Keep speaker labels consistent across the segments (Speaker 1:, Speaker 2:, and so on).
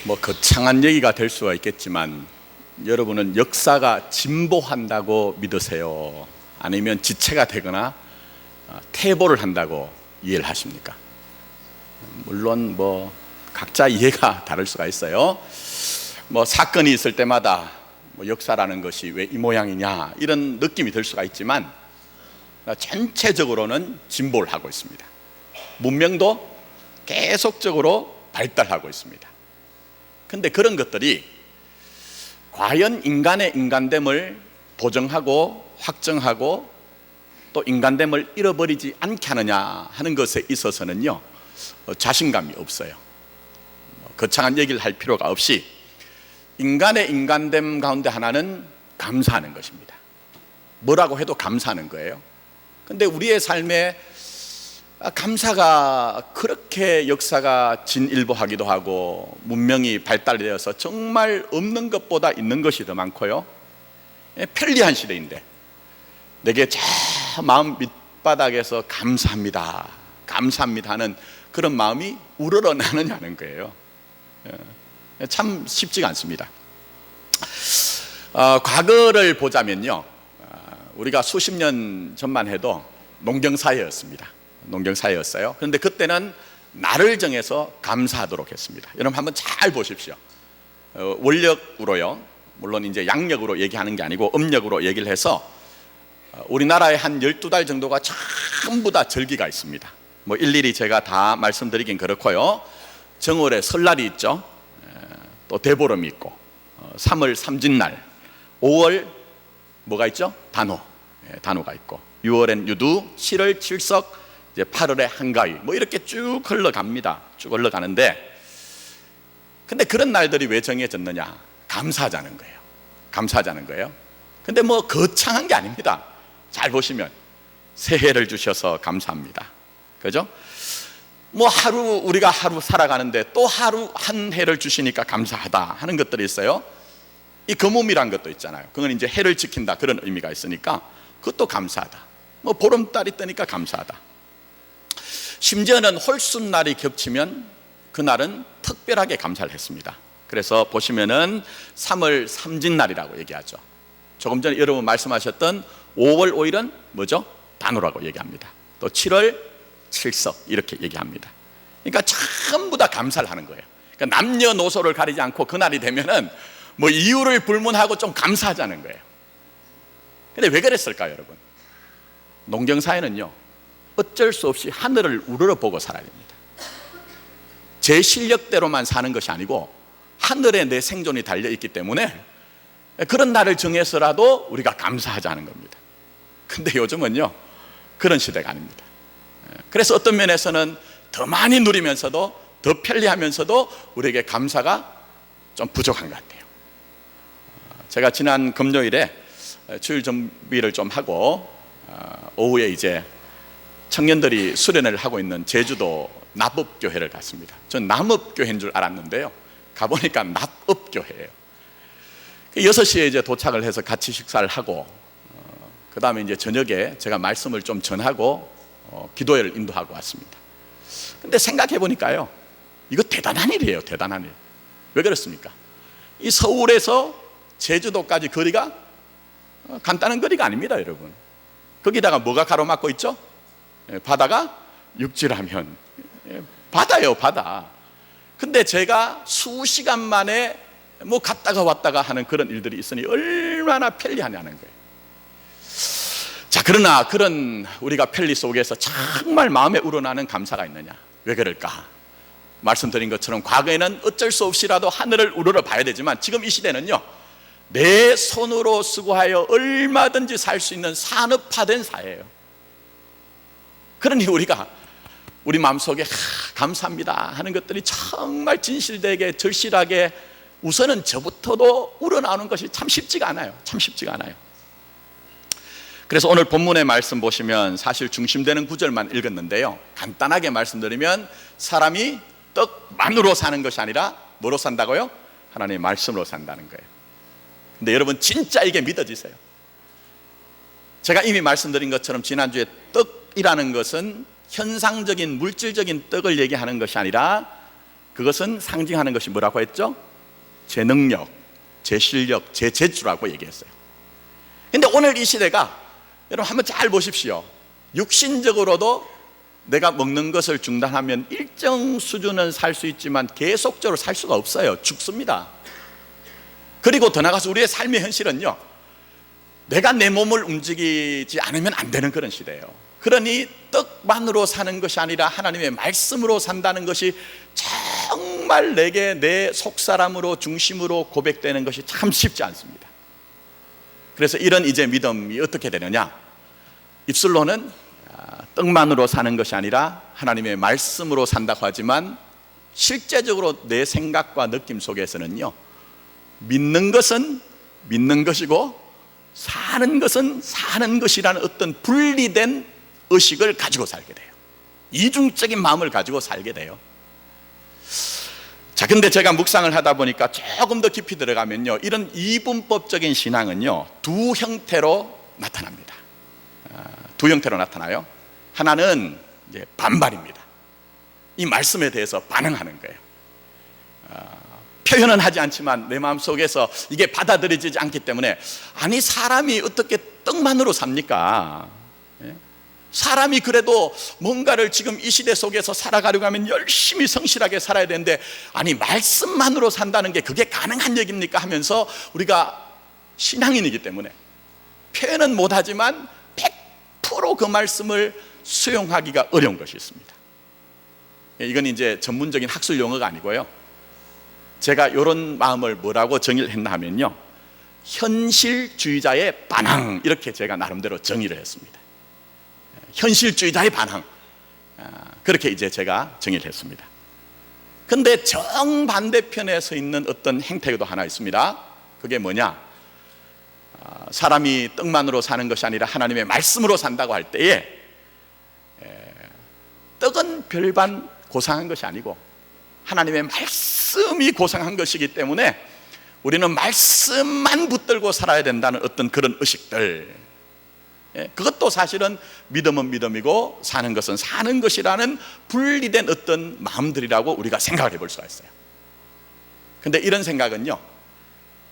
Speaker 1: 뭐 거창한 얘기가 될 수가 있겠지만 여러분은 역사가 진보한다고 믿으세요? 아니면 지체가 되거나 퇴보를 한다고 이해를 하십니까? 물론 뭐 각자 이해가 다를 수가 있어요. 뭐 사건이 있을 때마다 뭐 역사라는 것이 왜 이 모양이냐 이런 느낌이 들 수가 있지만 전체적으로는 진보를 하고 있습니다. 문명도 계속적으로 발달하고 있습니다. 근데 그런 것들이 과연 인간의 인간됨을 보정하고 확정하고 또 인간됨을 잃어버리지 않게 하느냐 하는 것에 있어서는요, 자신감이 없어요. 거창한 얘기를 할 필요가 없이 인간의 인간됨 가운데 하나는 감사하는 것입니다. 뭐라고 해도 감사하는 거예요. 근데 우리의 삶에 감사가 그렇게 역사가 진일보하기도 하고 문명이 발달되어서 정말 없는 것보다 있는 것이 더 많고요, 편리한 시대인데 내게 저 마음 밑바닥에서 감사합니다, 감사합니다 하는 그런 마음이 우러러나느냐는 거예요. 참 쉽지가 않습니다. 과거를 보자면요, 우리가 수십 년 전만 해도 농경사회였습니다. 농경사회였어요. 그런데 그때는 날을 정해서 감사하도록 했습니다. 여러분 한번 잘 보십시오. 원력으로요, 물론 이제 양력으로 얘기하는 게 아니고 음력으로 얘기를 해서 우리나라에 한 12달 정도가 전부 다 절기가 있습니다. 뭐 일일이 제가 다 말씀드리긴 그렇고요. 정월에 설날이 있죠. 또 대보름이 있고 3월 삼진날, 5월 뭐가 있죠? 단오, 단오가 있고 6월엔 유두, 7월 칠석, 이제 8월에 한가위, 뭐 이렇게 쭉 흘러갑니다. 쭉 흘러가는데 근데 그런 날들이 왜 정해졌느냐? 감사하자는 거예요. 감사하자는 거예요. 근데 뭐 거창한 게 아닙니다. 잘 보시면 새해를 주셔서 감사합니다. 그죠? 뭐 우리가 하루 살아가는데 또 하루 한 해를 주시니까 감사하다 하는 것들이 있어요. 이 거몸이란 것도 있잖아요. 그건 이제 해를 지킨다 그런 의미가 있으니까 그것도 감사하다. 뭐 보름달이 뜨니까 감사하다. 심지어는 홀순날이 겹치면 그날은 특별하게 감사를 했습니다. 그래서 보시면은 3월 삼진날이라고 얘기하죠. 조금 전에 여러분 말씀하셨던 5월 5일은 뭐죠? 단오라고 얘기합니다. 또 7월 칠석 이렇게 얘기합니다. 그러니까 전부 다 감사를 하는 거예요. 그러니까 남녀노소를 가리지 않고 그날이 되면은 뭐 이유를 불문하고 좀 감사하자는 거예요. 근데 왜 그랬을까요, 여러분? 농경사회는요, 어쩔 수 없이 하늘을 우러러보고 살아야 됩니다. 제 실력대로만 사는 것이 아니고 하늘에 내 생존이 달려있기 때문에 그런 날을 정해서라도 우리가 감사하자는 겁니다. 근데 요즘은요, 그런 시대가 아닙니다. 그래서 어떤 면에서는 더 많이 누리면서도 더 편리하면서도 우리에게 감사가 좀 부족한 것 같아요. 제가 지난 금요일에 주일 준비를 좀 하고 오후에 이제 청년들이 수련회를 하고 있는 제주도 납업교회를 갔습니다. 전 남업교회인 줄 알았는데요, 가보니까 납업교회예요. 6시에 이제 도착을 해서 같이 식사를 하고 그 다음에 이제 저녁에 제가 말씀을 좀 전하고 기도회를 인도하고 왔습니다. 근데 생각해 보니까요, 이거 대단한 일이에요. 대단한 일. 왜 그렇습니까? 이 서울에서 제주도까지 거리가 간단한 거리가 아닙니다, 여러분. 거기다가 뭐가 가로막고 있죠? 바다가 육지라면 바다예요, 바다. 근데 제가 수시간 만에 뭐 갔다가 왔다가 하는 그런 일들이 있으니 얼마나 편리하냐는 거예요. 자, 그러나 그런 우리가 편리 속에서 정말 마음에 우러나는 감사가 있느냐? 왜 그럴까? 말씀드린 것처럼 과거에는 어쩔 수 없이라도 하늘을 우러러 봐야 되지만 지금 이 시대는요, 내 손으로 수고하여 얼마든지 살 수 있는 산업화된 사회예요. 그러니 우리가 우리 마음속에 감사합니다 하는 것들이 정말 진실되게 절실하게 우선은 저부터도 우러나오는 것이 참 쉽지가 않아요. 참 쉽지가 않아요. 그래서 오늘 본문의 말씀 보시면 사실 중심되는 구절만 읽었는데요, 간단하게 말씀드리면 사람이 떡만으로 사는 것이 아니라 뭐로 산다고요? 하나님의 말씀으로 산다는 거예요. 근데 여러분 진짜 이게 믿어지세요? 제가 이미 말씀드린 것처럼 지난주에 떡이라는 것은 현상적인 물질적인 떡을 얘기하는 것이 아니라 그것은 상징하는 것이 뭐라고 했죠? 제 능력, 제 실력, 제 재주라고 얘기했어요. 근데 오늘 이 시대가, 여러분 한번 잘 보십시오. 육신적으로도 내가 먹는 것을 중단하면 일정 수준은 살 수 있지만 계속적으로 살 수가 없어요. 죽습니다. 그리고 더 나아가서 우리의 삶의 현실은요, 내가 내 몸을 움직이지 않으면 안 되는 그런 시대예요. 그러니 떡만으로 사는 것이 아니라 하나님의 말씀으로 산다는 것이 정말 내게 내 속사람으로 중심으로 고백되는 것이 참 쉽지 않습니다. 그래서 이런 이제 믿음이 어떻게 되느냐? 입술로는 떡만으로 사는 것이 아니라 하나님의 말씀으로 산다고 하지만 실제적으로 내 생각과 느낌 속에서는요, 믿는 것은 믿는 것이고 사는 것은 사는 것이라는 어떤 분리된 의식을 가지고 살게 돼요. 이중적인 마음을 가지고 살게 돼요. 자, 근데 제가 묵상을 하다 보니까 조금 더 깊이 들어가면요, 이런 이분법적인 신앙은요, 두 형태로 나타납니다. 두 형태로 나타나요. 하나는 이제 반발입니다. 이 말씀에 대해서 반응하는 거예요. 표현은 하지 않지만 내 마음속에서 이게 받아들여지지 않기 때문에, 아니 사람이 어떻게 떡만으로 삽니까? 사람이 그래도 뭔가를 지금 이 시대 속에서 살아가려고 하면 열심히 성실하게 살아야 되는데, 아니 말씀만으로 산다는 게 그게 가능한 얘기입니까? 하면서 우리가 신앙인이기 때문에 표현은 못하지만 100% 그 말씀을 수용하기가 어려운 것이 있습니다. 이건 이제 전문적인 학술 용어가 아니고요, 제가 이런 마음을 뭐라고 정의를 했나 하면요, 현실주의자의 반항, 이렇게 제가 나름대로 정의를 했습니다. 현실주의자의 반항, 그렇게 이제 제가 정의를 했습니다. 근데 정반대편에 서 있는 어떤 행태도 하나 있습니다. 그게 뭐냐? 사람이 떡만으로 사는 것이 아니라 하나님의 말씀으로 산다고 할 때에, 떡은 별반 고상한 것이 아니고 하나님의 말씀이 고상한 것이기 때문에 우리는 말씀만 붙들고 살아야 된다는 어떤 그런 의식들, 그것도 사실은 믿음은 믿음이고 사는 것은 사는 것이라는 분리된 어떤 마음들이라고 우리가 생각을 해볼 수가 있어요. 근데 이런 생각은요,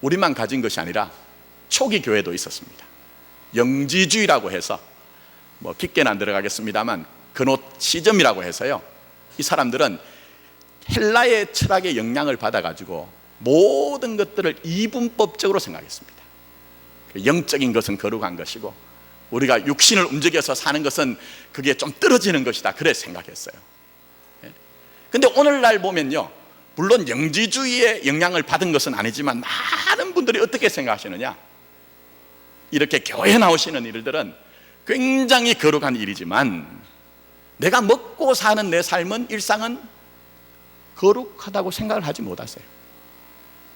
Speaker 1: 우리만 가진 것이 아니라 초기 교회도 있었습니다. 영지주의라고 해서, 뭐 깊게는 안 들어가겠습니다만 그노시즘이라고 해서요, 이 사람들은 헬라의 철학의 영향을 받아가지고 모든 것들을 이분법적으로 생각했습니다. 영적인 것은 거룩한 것이고 우리가 육신을 움직여서 사는 것은 그게 좀 떨어지는 것이다, 그래 생각했어요. 근데 오늘날 보면요, 물론 영지주의의 영향을 받은 것은 아니지만 많은 분들이 어떻게 생각하시느냐, 이렇게 교회 나오시는 일들은 굉장히 거룩한 일이지만 내가 먹고 사는 내 삶은, 일상은 거룩하다고 생각을 하지 못하세요.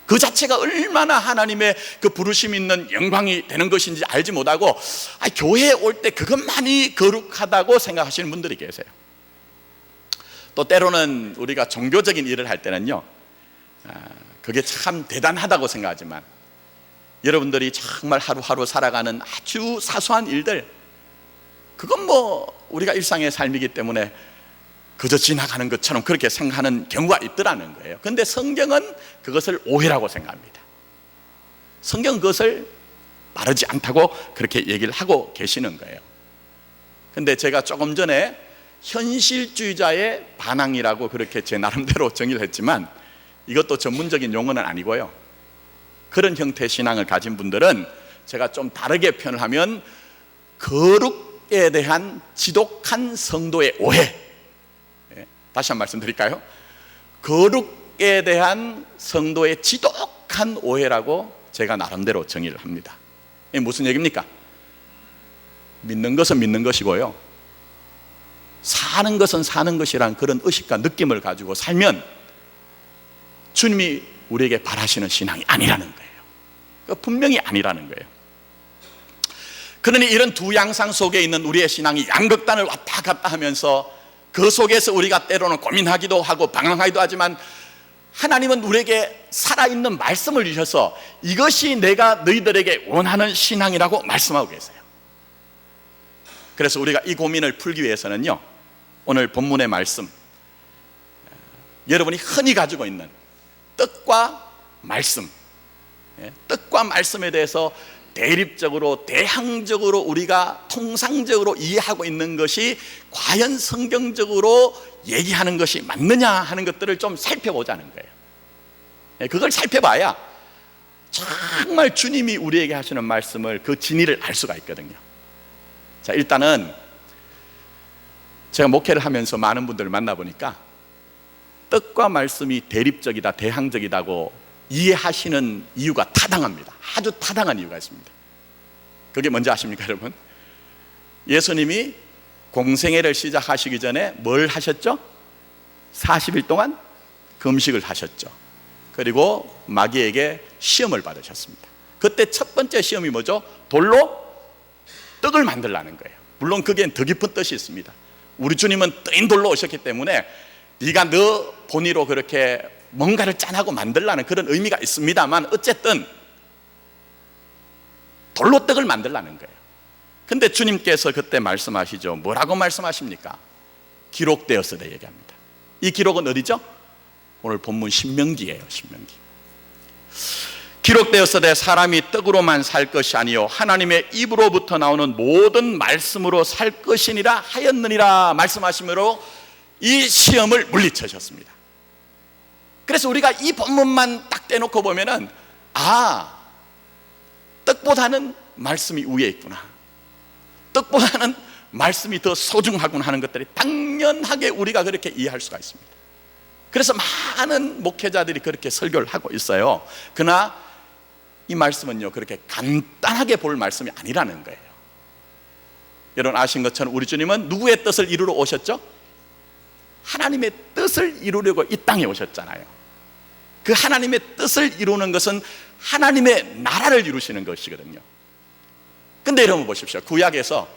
Speaker 1: 그 자체가 얼마나 하나님의 그 부르심 있는 영광이 되는 것인지 알지 못하고, 교회에 올 때 그것만이 거룩하다고 생각하시는 분들이 계세요. 또 때로는 우리가 종교적인 일을 할 때는요, 그게 참 대단하다고 생각하지만 여러분들이 정말 하루하루 살아가는 아주 사소한 일들, 그건 뭐 우리가 일상의 삶이기 때문에 그저 지나가는 것처럼 그렇게 생각하는 경우가 있더라는 거예요. 그런데 성경은 그것을 오해라고 생각합니다. 성경은 그것을 바르지 않다고 그렇게 얘기를 하고 계시는 거예요. 그런데 제가 조금 전에 현실주의자의 반항이라고 그렇게 제 나름대로 정의를 했지만, 이것도 전문적인 용어는 아니고요, 그런 형태의 신앙을 가진 분들은 제가 좀 다르게 표현을 하면 거룩에 대한 지독한 성도의 오해, 다시 한 번 말씀드릴까요? 거룩에 대한 성도의 지독한 오해라고 제가 나름대로 정의를 합니다. 이게 무슨 얘기입니까? 믿는 것은 믿는 것이고요, 사는 것은 사는 것이라는 그런 의식과 느낌을 가지고 살면 주님이 우리에게 바라시는 신앙이 아니라는 거예요. 분명히 아니라는 거예요. 그러니 이런 두 양상 속에 있는 우리의 신앙이 양극단을 왔다 갔다 하면서 그 속에서 우리가 때로는 고민하기도 하고 방황하기도 하지만, 하나님은 우리에게 살아있는 말씀을 주셔서 이것이 내가 너희들에게 원하는 신앙이라고 말씀하고 계세요. 그래서 우리가 이 고민을 풀기 위해서는요, 오늘 본문의 말씀, 여러분이 흔히 가지고 있는 뜻과 말씀, 뜻과 말씀에 대해서 대립적으로 대항적으로 우리가 통상적으로 이해하고 있는 것이 과연 성경적으로 얘기하는 것이 맞느냐 하는 것들을 좀 살펴보자는 거예요. 그걸 살펴봐야 정말 주님이 우리에게 하시는 말씀을 그 진리를 알 수가 있거든요. 자, 일단은 제가 목회를 하면서 많은 분들을 만나보니까 뜻과 말씀이 대립적이다, 대항적이다고 이해하시는 이유가 타당합니다. 아주 타당한 이유가 있습니다. 그게 뭔지 아십니까, 여러분? 예수님이 공생애를 시작하시기 전에 뭘 하셨죠? 40일 동안 금식을 하셨죠. 그리고 마귀에게 시험을 받으셨습니다. 그때 첫 번째 시험이 뭐죠? 돌로 떡을 만들라는 거예요. 물론 그게 더 깊은 뜻이 있습니다. 우리 주님은 뜨인 돌로 오셨기 때문에 네가 너 본의로 그렇게 뭔가를 짠하고 만들라는 그런 의미가 있습니다만, 어쨌든 돌로 떡을 만들라는 거예요. 근데 주님께서 그때 말씀하시죠. 뭐라고 말씀하십니까? 기록되었으되 얘기합니다. 이 기록은 어디죠? 오늘 본문 신명기예요. 신명기. 기록되었으되 사람이 떡으로만 살 것이 아니요 하나님의 입으로부터 나오는 모든 말씀으로 살 것이니라 하였느니라 말씀하시므로 이 시험을 물리치셨습니다. 그래서 우리가 이 본문만 딱 떼놓고 보면은, 아, 떡보다는 말씀이 위에 있구나, 떡보다는 말씀이 더 소중하구나 하는 것들이 당연하게 우리가 그렇게 이해할 수가 있습니다. 그래서 많은 목회자들이 그렇게 설교를 하고 있어요. 그러나 이 말씀은요, 그렇게 간단하게 볼 말씀이 아니라는 거예요. 여러분 아신 것처럼 우리 주님은 누구의 뜻을 이루러 오셨죠? 하나님의 뜻을 이루려고 이 땅에 오셨잖아요. 그 하나님의 뜻을 이루는 것은 하나님의 나라를 이루시는 것이거든요. 근데 여러분 보십시오. 구약에서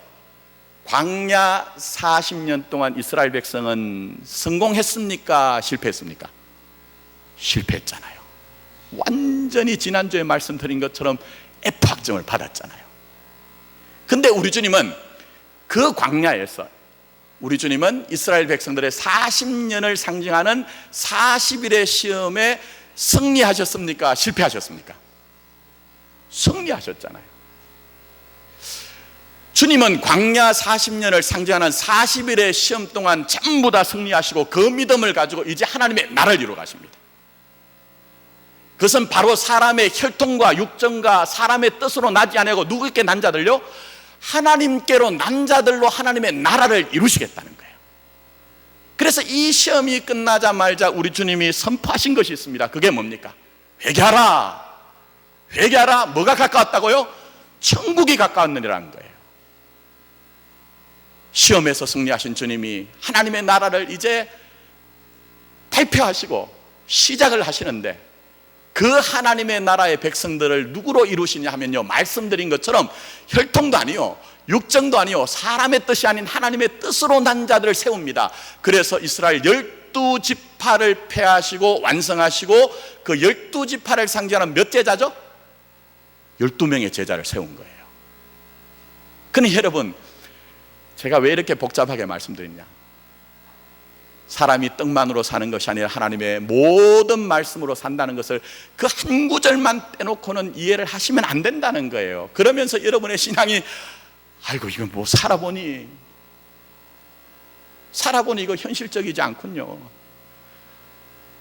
Speaker 1: 광야 40년 동안 이스라엘 백성은 성공했습니까? 실패했습니까? 실패했잖아요. 완전히 지난주에 말씀드린 것처럼 F학점을 받았잖아요. 근데 우리 주님은 그 광야에서, 우리 주님은 이스라엘 백성들의 40년을 상징하는 40일의 시험에 승리하셨습니까? 실패하셨습니까? 승리하셨잖아요. 주님은 광야 40년을 상징하는 40일의 시험 동안 전부 다 승리하시고 그 믿음을 가지고 이제 하나님의 나라를 이루어 가십니다. 그것은 바로 사람의 혈통과 육정과 사람의 뜻으로 나지 아니하고 누구에게 난 자들요? 하나님께로 난 자들로 하나님의 나라를 이루시겠다는 거예요. 그래서 이 시험이 끝나자마자 우리 주님이 선포하신 것이 있습니다. 그게 뭡니까? 회개하라. 회개하라. 뭐가 가까웠다고요? 천국이 가까웠느니라는 거예요. 시험에서 승리하신 주님이 하나님의 나라를 이제 발표하시고 시작을 하시는데, 그 하나님의 나라의 백성들을 누구로 이루시냐 하면요, 말씀드린 것처럼 혈통도 아니요, 육정도 아니요, 사람의 뜻이 아닌 하나님의 뜻으로 난 자들을 세웁니다. 그래서 이스라엘 12지파를 폐하시고 완성하시고 그 12지파를 상징하는 몇 제자죠? 12명의 제자를 세운 거예요. 그러니 여러분, 제가 왜 이렇게 복잡하게 말씀드리냐, 사람이 떡만으로 사는 것이 아니라 하나님의 모든 말씀으로 산다는 것을 그 한 구절만 떼놓고는 이해를 하시면 안 된다는 거예요. 그러면서 여러분의 신앙이, 아이고 이거 뭐 살아보니 이거 현실적이지 않군요.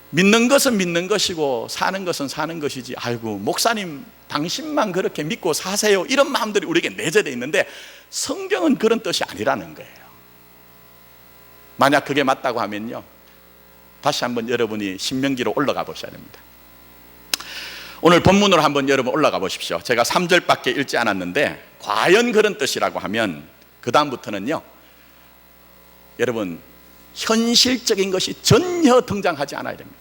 Speaker 1: 믿는 것은 믿는 것이고 사는 것은 사는 것이지, 아이고 목사님 당신만 그렇게 믿고 사세요, 이런 마음들이 우리에게 내재되어 있는데 성경은 그런 뜻이 아니라는 거예요. 만약 그게 맞다고 하면요, 다시 한번 여러분이 신명기로 올라가 보셔야 됩니다. 오늘 본문으로 한번 여러분 올라가 보십시오. 제가 3절밖에 읽지 않았는데, 과연 그런 뜻이라고 하면 그 다음부터는요, 여러분 현실적인 것이 전혀 등장하지 않아야 됩니다.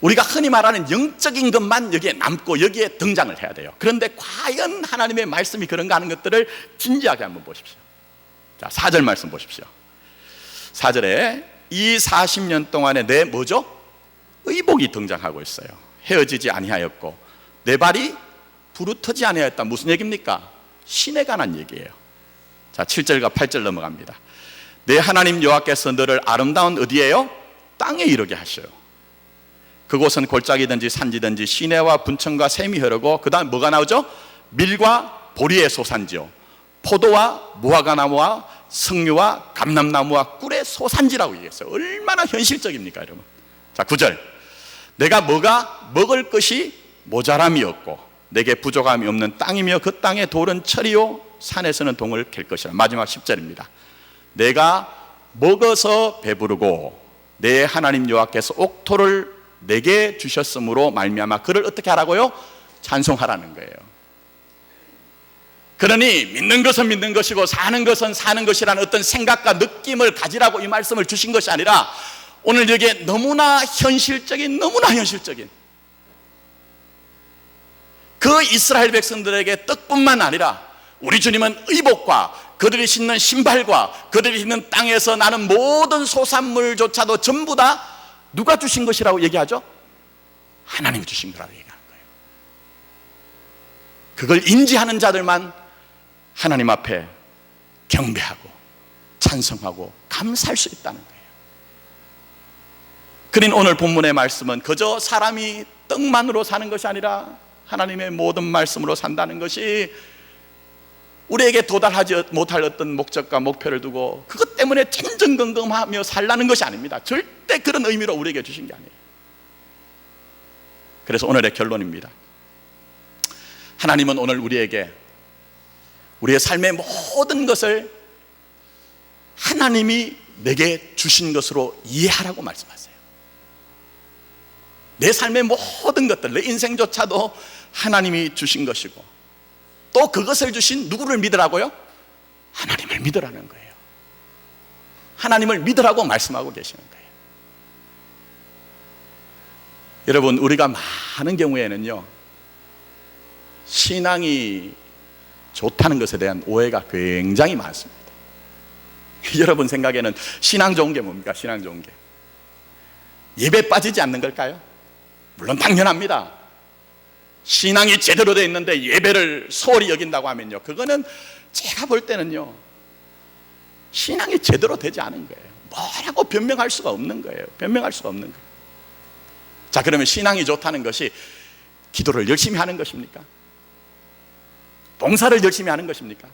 Speaker 1: 우리가 흔히 말하는 영적인 것만 여기에 남고 여기에 등장을 해야 돼요. 그런데 과연 하나님의 말씀이 그런가 하는 것들을 진지하게 한번 보십시오. 자, 4절 말씀 보십시오. 4절에 이 40년 동안에 내 뭐죠? 의복이 등장하고 있어요. 헤어지지 아니하였고 내 발이 부르트지 아니하였다. 무슨 얘기입니까? 신에 관한 얘기예요. 자, 7절과 8절 넘어갑니다. 내 하나님 여호와께서 너를 아름다운 어디예요? 땅에 이르게 하셔요. 그곳은 골짜기든지 산지든지 시내와 분천과 샘이 흐르고 그 다음 뭐가 나오죠? 밀과 보리의 소산지요, 포도와 무화과나무와 석류와 감람나무와 꿀의 소산지라고 얘기했어요. 얼마나 현실적입니까 여러분. 자 9절, 내가 뭐가 먹을 것이 모자람이 없고 내게 부족함이 없는 땅이며 그 땅의 돌은 철이요 산에서는 동을 캘 것이라. 마지막 10절입니다. 내가 먹어서 배부르고 내 하나님 여호와께서 옥토를 내게 주셨으므로 말미암아 그를 어떻게 하라고요? 찬송하라는 거예요. 그러니 믿는 것은 믿는 것이고 사는 것은 사는 것이라는 어떤 생각과 느낌을 가지라고 이 말씀을 주신 것이 아니라 오늘 여기에 너무나 현실적인 그 이스라엘 백성들에게 떡뿐만 아니라 우리 주님은 의복과 그들이 신는 신발과 그들이 있는 땅에서 나는 모든 소산물조차도 전부 다 누가 주신 것이라고 얘기하죠? 하나님이 주신 거라고 얘기하는 거예요. 그걸 인지하는 자들만 하나님 앞에 경배하고 찬송하고 감사할 수 있다는 거예요. 그린 오늘 본문의 말씀은 그저 사람이 떡만으로 사는 것이 아니라 하나님의 모든 말씀으로 산다는 것이 우리에게 도달하지 못할 어떤 목적과 목표를 두고 그것 때문에 전전긍긍하며 살라는 것이 아닙니다. 절대 그런 의미로 우리에게 주신 게 아니에요. 그래서 오늘의 결론입니다. 하나님은 오늘 우리에게 우리의 삶의 모든 것을 하나님이 내게 주신 것으로 이해하라고 말씀하세요. 내 삶의 모든 것들, 내 인생조차도 하나님이 주신 것이고 또 그것을 주신 누구를 믿으라고요? 하나님을 믿으라는 거예요. 하나님을 믿으라고 말씀하고 계시는 거예요. 여러분, 우리가 많은 경우에는요 신앙이 좋다는 것에 대한 오해가 굉장히 많습니다. 여러분 생각에는 신앙 좋은 게 뭡니까? 신앙 좋은 게 예배 빠지지 않는 걸까요? 물론 당연합니다. 신앙이 제대로 되어 있는데 예배를 소홀히 여긴다고 하면요 그거는 제가 볼 때는요 신앙이 제대로 되지 않은 거예요. 뭐라고 변명할 수가 없는 거예요. 자, 그러면 신앙이 좋다는 것이 기도를 열심히 하는 것입니까? 봉사를 열심히 하는 것입니까?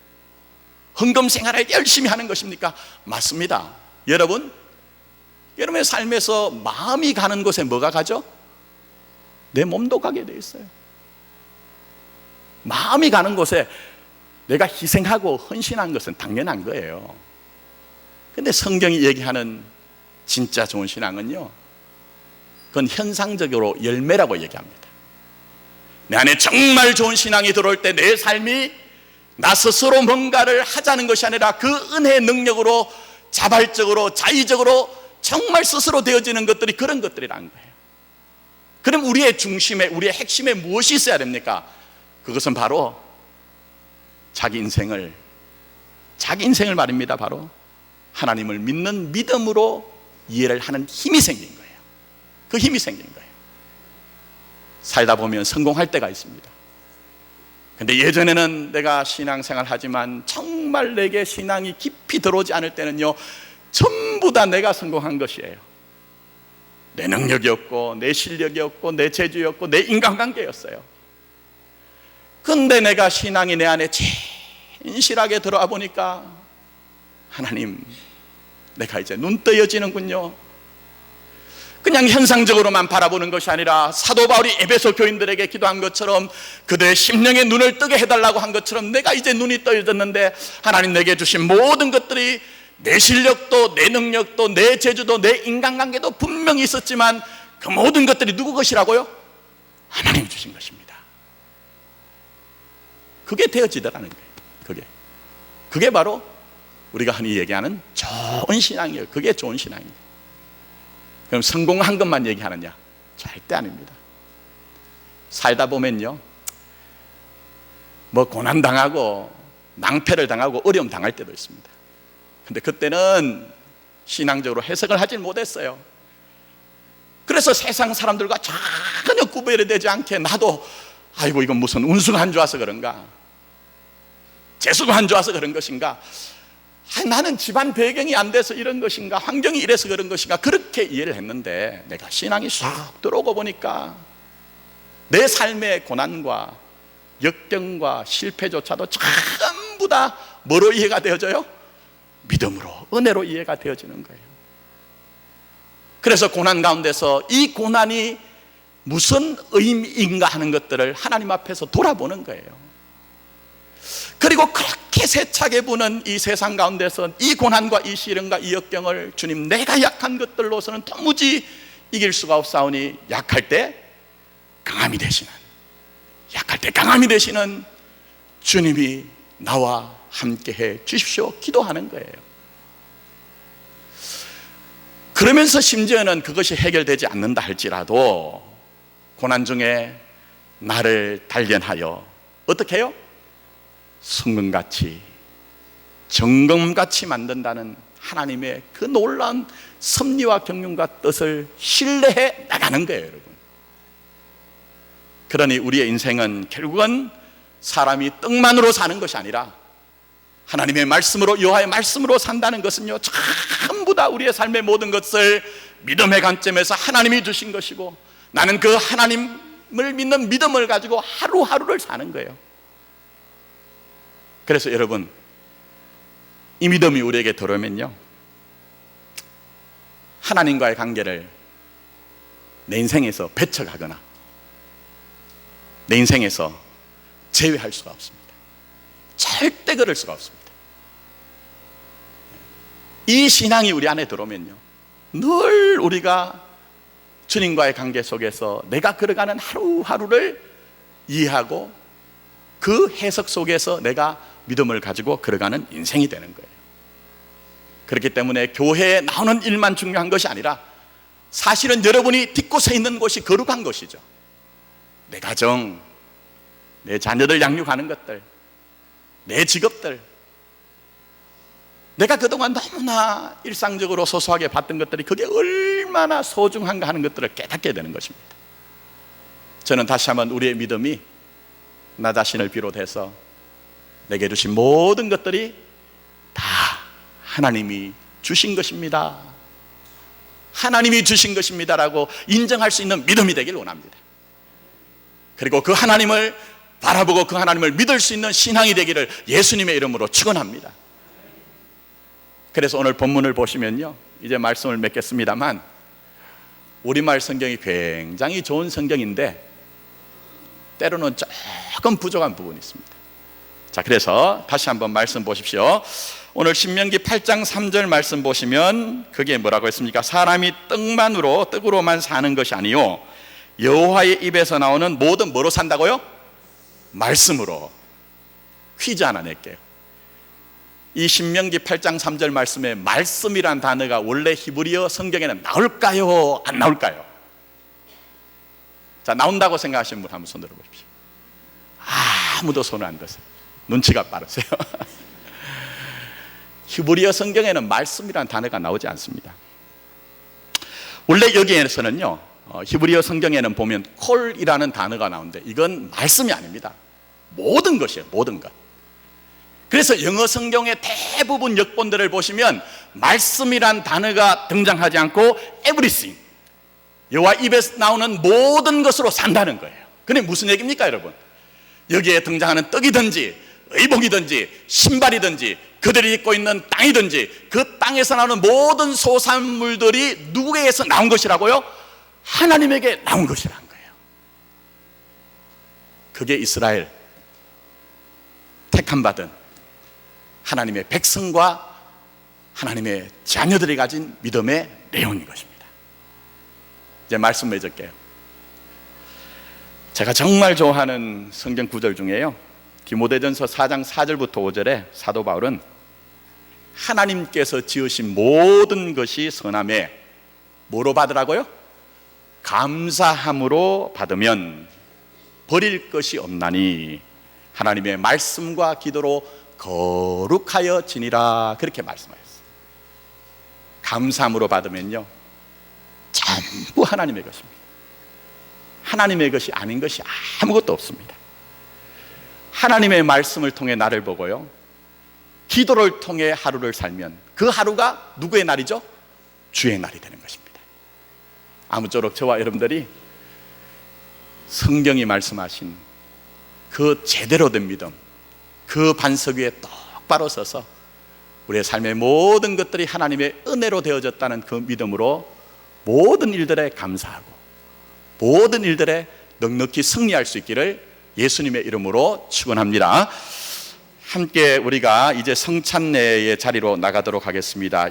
Speaker 1: 헌금 생활을 열심히 하는 것입니까? 맞습니다. 여러분의 삶에서 마음이 가는 곳에 뭐가 가죠? 내 몸도 가게 돼 있어요. 마음이 가는 곳에 내가 희생하고 헌신한 것은 당연한 거예요. 근데 성경이 얘기하는 진짜 좋은 신앙은요 그건 현상적으로 열매라고 얘기합니다. 내 안에 정말 좋은 신앙이 들어올 때 내 삶이 나 스스로 뭔가를 하자는 것이 아니라 그 은혜의 능력으로 자발적으로 자의적으로 정말 스스로 되어지는 것들이 그런 것들이라는 거예요. 그럼 우리의 중심에 우리의 핵심에 무엇이 있어야 됩니까? 그것은 바로 자기 인생을 말입니다. 바로 하나님을 믿는 믿음으로 이해를 하는 힘이 생긴 거예요. 그 힘이 생긴 거예요. 살다 보면 성공할 때가 있습니다. 근데 예전에는 내가 신앙생활 하지만 정말 내게 신앙이 깊이 들어오지 않을 때는요 전부 다 내가 성공한 것이에요. 내 능력이 없고 내 실력이 없고 내 재주이 없고 내 인간관계였어요. 근데 내가 신앙이 내 안에 진실하게 들어와 보니까 하나님, 내가 이제 눈 떠여지는군요. 그냥 현상적으로만 바라보는 것이 아니라 사도 바울이 에베소 교인들에게 기도한 것처럼 그들의 심령의 눈을 뜨게 해달라고 한 것처럼 내가 이제 눈이 떠여졌는데 하나님 내게 주신 모든 것들이 내 실력도 내 능력도 내 재주도 내 인간관계도 분명히 있었지만 그 모든 것들이 누구 것이라고요? 하나님이 주신 것입니다. 그게 되어지더라는 거예요. 그게 바로 우리가 흔히 얘기하는 좋은 신앙이에요. 그게 좋은 신앙이에요. 그럼 성공한 것만 얘기하느냐? 절대 아닙니다. 살다 보면요 뭐 고난당하고 낭패를 당하고 어려움 당할 때도 있습니다. 근데 그때는 신앙적으로 해석을 하질 못했어요. 그래서 세상 사람들과 전혀 구별이 되지 않게 나도 아이고 이건 무슨 운수가 안 좋아서 그런가, 재수가 안 좋아서 그런 것인가, 나는 집안 배경이 안 돼서 이런 것인가, 환경이 이래서 그런 것인가, 그렇게 이해를 했는데 내가 신앙이 쑥 들어오고 보니까 내 삶의 고난과 역경과 실패조차도 전부 다 뭐로 이해가 되어져요? 믿음으로, 은혜로 이해가 되어지는 거예요. 그래서 고난 가운데서 이 고난이 무슨 의미인가 하는 것들을 하나님 앞에서 돌아보는 거예요. 그리고 그렇게 세차게 부는 이 세상 가운데서 이 고난과 이 시련과 이 역경을 주님, 내가 약한 것들로서는 도무지 이길 수가 없사오니 약할 때 강함이 되시는, 약할 때 강함이 되시는 주님이 나와 함께해 주십시오 기도하는 거예요. 그러면서 심지어는 그것이 해결되지 않는다 할지라도 고난 중에 나를 단련하여 어떻게 해요? 성금같이, 정금같이 만든다는 하나님의 그 놀라운 섭리와 경륜과 뜻을 신뢰해 나가는 거예요, 여러분. 그러니 우리의 인생은 결국은 사람이 떡만으로 사는 것이 아니라 하나님의 말씀으로, 여호와의 말씀으로 산다는 것은요, 전부 다 우리의 삶의 모든 것을 믿음의 관점에서 하나님이 주신 것이고, 나는 그 하나님을 믿는 믿음을 가지고 하루하루를 사는 거예요. 그래서 여러분, 이 믿음이 우리에게 들어오면요, 하나님과의 관계를 내 인생에서 배척하거나 내 인생에서 제외할 수가 없습니다. 절대 그럴 수가 없습니다. 이 신앙이 우리 안에 들어오면요, 늘 우리가 주님과의 관계 속에서 내가 걸어가는 하루하루를 이해하고 그 해석 속에서 내가 믿음을 가지고 걸어가는 인생이 되는 거예요. 그렇기 때문에 교회에 나오는 일만 중요한 것이 아니라 사실은 여러분이 딛고 서 있는 곳이 거룩한 것이죠. 내 가정, 내 자녀들 양육하는 것들, 내 직업들, 내가 그동안 너무나 일상적으로 소소하게 봤던 것들이 그게 얼마나 소중한가 하는 것들을 깨닫게 되는 것입니다. 저는 다시 한번 우리의 믿음이 나 자신을 비롯해서 내게 주신 모든 것들이 다 하나님이 주신 것입니다, 하나님이 주신 것입니다라고 인정할 수 있는 믿음이 되길 원합니다. 그리고 그 하나님을 바라보고 그 하나님을 믿을 수 있는 신앙이 되기를 예수님의 이름으로 축원합니다. 그래서 오늘 본문을 보시면요, 이제 말씀을 맺겠습니다만, 우리말 성경이 굉장히 좋은 성경인데 때로는 조금 부족한 부분이 있습니다. 자, 그래서 다시 한번 말씀 보십시오. 오늘 신명기 8장 3절 말씀 보시면 그게 뭐라고 했습니까? 사람이 떡으로만 사는 것이 아니요 여호와의 입에서 나오는 모든 뭐로 산다고요? 말씀으로. 퀴즈 하나 낼게요. 이 신명기 8장 3절 말씀에 말씀이란 단어가 원래 히브리어 성경에는 나올까요? 안 나올까요? 자, 나온다고 생각하시는 분 한번 손 들어보십시오. 아무도 손을 안 드세요. 눈치가 빠르세요. 히브리어 성경에는 말씀이란 단어가 나오지 않습니다. 원래 여기에서는요, 히브리어 성경에는 보면 콜이라는 단어가 나오는데 이건 말씀이 아닙니다. 모든 것이에요, 모든 것. 그래서 영어 성경의 대부분 역본들을 보시면 말씀이란 단어가 등장하지 않고 everything, 여호와 입에서 나오는 모든 것으로 산다는 거예요. 그게 무슨 얘기입니까, 여러분? 여기에 등장하는 떡이든지 의복이든지 신발이든지 그들이 입고 있는 땅이든지 그 땅에서 나오는 모든 소산물들이 누구에게서 나온 것이라고요? 하나님에게 나온 것이라는 거예요. 그게 이스라엘 택함받은 하나님의 백성과 하나님의 자녀들이 가진 믿음의 내용인 것입니다. 이제 말씀 맺을게요. 제가 정말 좋아하는 성경 구절 중에요, 디모데전서 4장 4절부터 5절에 사도 바울은 하나님께서 지으신 모든 것이 선함에 뭐로 받으라고요? 감사함으로 받으면 버릴 것이 없나니 하나님의 말씀과 기도로 거룩하여 지니라, 그렇게 말씀하셨어요. 감사함으로 받으면요, 전부 하나님의 것입니다. 하나님의 것이 아닌 것이 아무것도 없습니다. 하나님의 말씀을 통해 나를 보고요, 기도를 통해 하루를 살면 그 하루가 누구의 날이죠? 주의 날이 되는 것입니다. 아무쪼록 저와 여러분들이 성경이 말씀하신 그 제대로 된 믿음, 그 반석 위에 똑바로 서서 우리의 삶의 모든 것들이 하나님의 은혜로 되어졌다는 그 믿음으로 모든 일들에 감사하고 모든 일들에 넉넉히 승리할 수 있기를 예수님의 이름으로 축원합니다. 함께 우리가 이제 성찬례의 자리로 나가도록 하겠습니다.